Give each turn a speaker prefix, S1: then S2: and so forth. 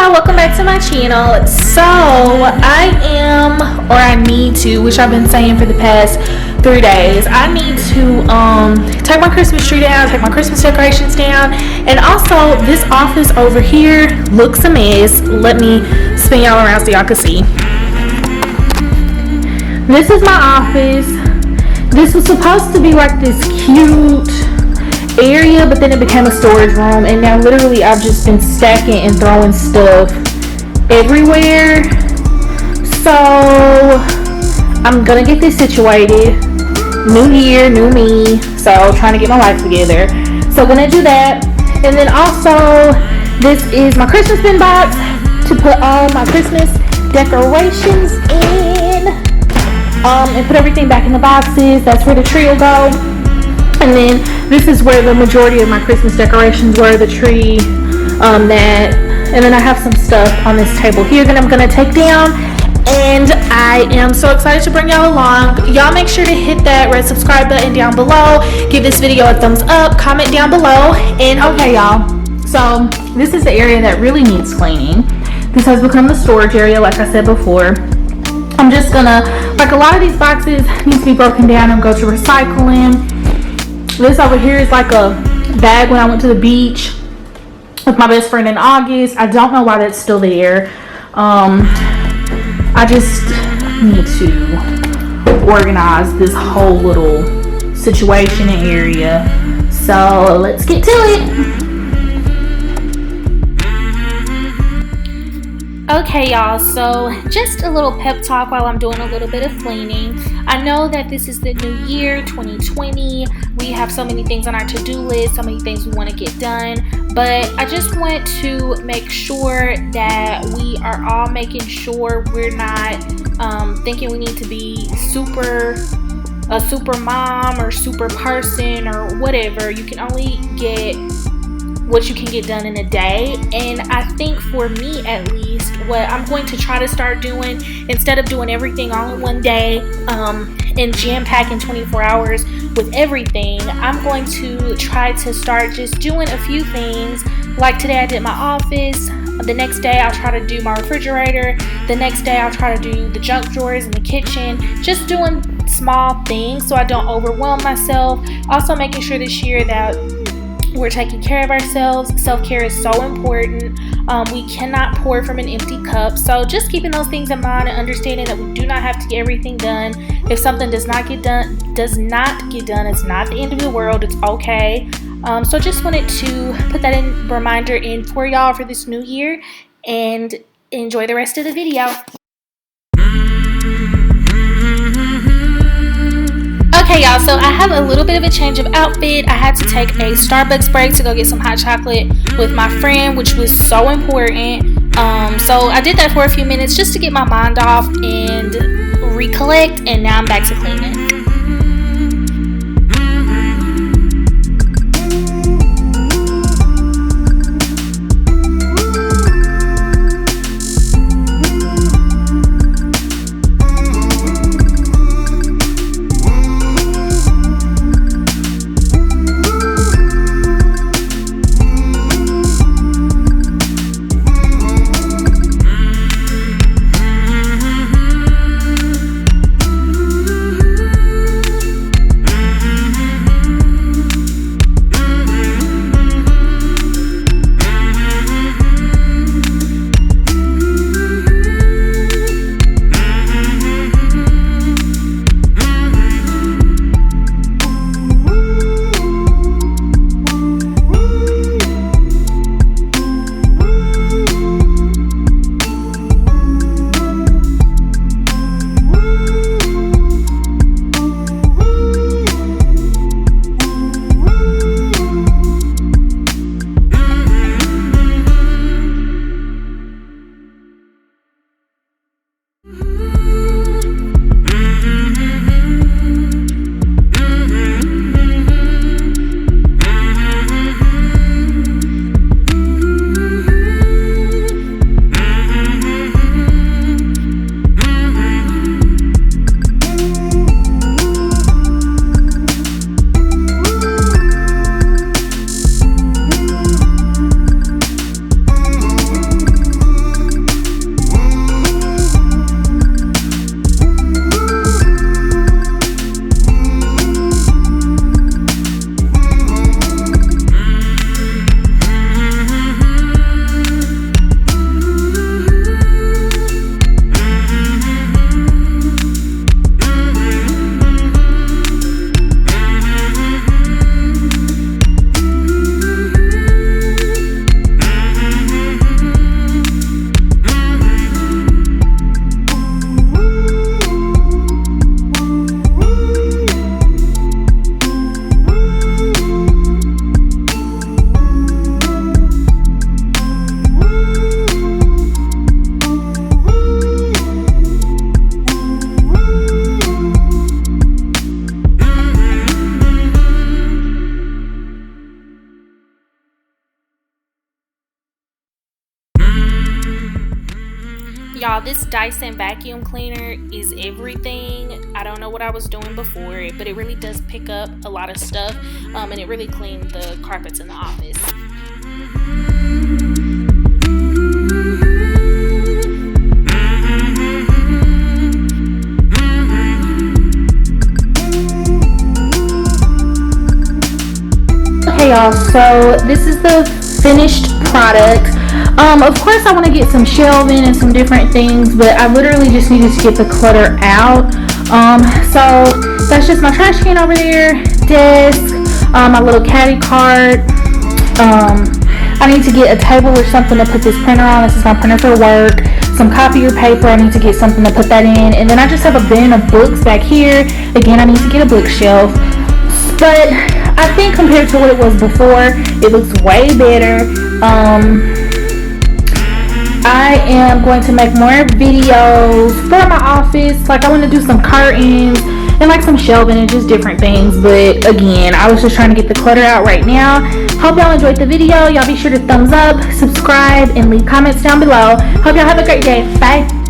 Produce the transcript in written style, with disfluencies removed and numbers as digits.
S1: y'all, welcome back to my channel. So I need to, which I've been saying for the past 3 days, I need to take my Christmas tree down, take my Christmas decorations down, and also this office over here looks a mess. Let me spin y'all around so y'all can see. This is my office. This was supposed to be like this cute area, but then it became a storage room, and now literally I've just been stacking and throwing stuff everywhere. So I'm gonna get this situated. New year, new me, so trying to get my life together. So I'm gonna do that. And then also this is my Christmas bin box to put all my Christmas decorations in, and put everything back in the boxes. That's where the tree will go. And then this is where the majority of my Christmas decorations were, the tree, and then I have some stuff on this table here that I'm going to take down, and I am so excited to bring y'all along. Y'all make sure to hit that red subscribe button down below, give this video a thumbs up, comment down below, and okay y'all, so this is the area that really needs cleaning. This has become the storage area, like I said before. I'm just gonna, like, a lot of these boxes need to be broken down and go to recycling. This over here is like a bag when I went to the beach with my best friend in August. I don't know why that's still there. I just need to organize this whole little situation and area. So let's get to it. Okay y'all, so just a little pep talk while I'm doing a little bit of cleaning. I know that this is the new year, 2020. We have so many things on our to-do list, so many things we want to get done. But I just want to make sure that we are all making sure we're not thinking we need to be a super mom or super person or whatever. You can only get what you can get done in a day. And I think for me at least, what I'm going to try to start doing, instead of doing everything all in one day and jam-packing 24 hours with everything, I'm going to try to start just doing a few things. Like today I did my office, the next day I'll try to do my refrigerator, the next day I'll try to do the junk drawers in the kitchen, just doing small things so I don't overwhelm myself. Also making sure this year that we're taking care of ourselves. Self-care is so important. We cannot pour from an empty cup. So just keeping those things in mind and understanding that we do not have to get everything done. If something does not get done, it's not the end of the world. It's okay. So just wanted to put that in reminder in for y'all for this new year, and enjoy the rest of the video. Okay y'all, so I have a little bit of a change of outfit. I had to take a Starbucks break to go get some hot chocolate with my friend, which was so important. So I did that for a few minutes just to get my mind off and recollect, and now I'm back to cleaning. y'all, this Dyson vacuum cleaner is everything. I don't know what I was doing before, but it really does pick up a lot of stuff, and it really cleaned the carpets in the office. Okay y'all, so this is the finished product. Of course I want to get some shelving and some different things, but I literally just needed to get the clutter out. So that's just my trash can over there, desk, my little caddy cart. I need to get a table or something to put this printer on. This is my printer for work. Some copier paper, I need to get something to put that in. And then I just have a bin of books back here. Again, I need to get a bookshelf. But I think compared to what it was before, it looks way better. I am going to make more videos for my office. Like I want to do some curtains and like some shelving and just different things. But again, I was just trying to get the clutter out right now. Hope y'all enjoyed the video. Y'all be sure to thumbs up, subscribe, and leave comments down below. Hope y'all have a great day. Bye.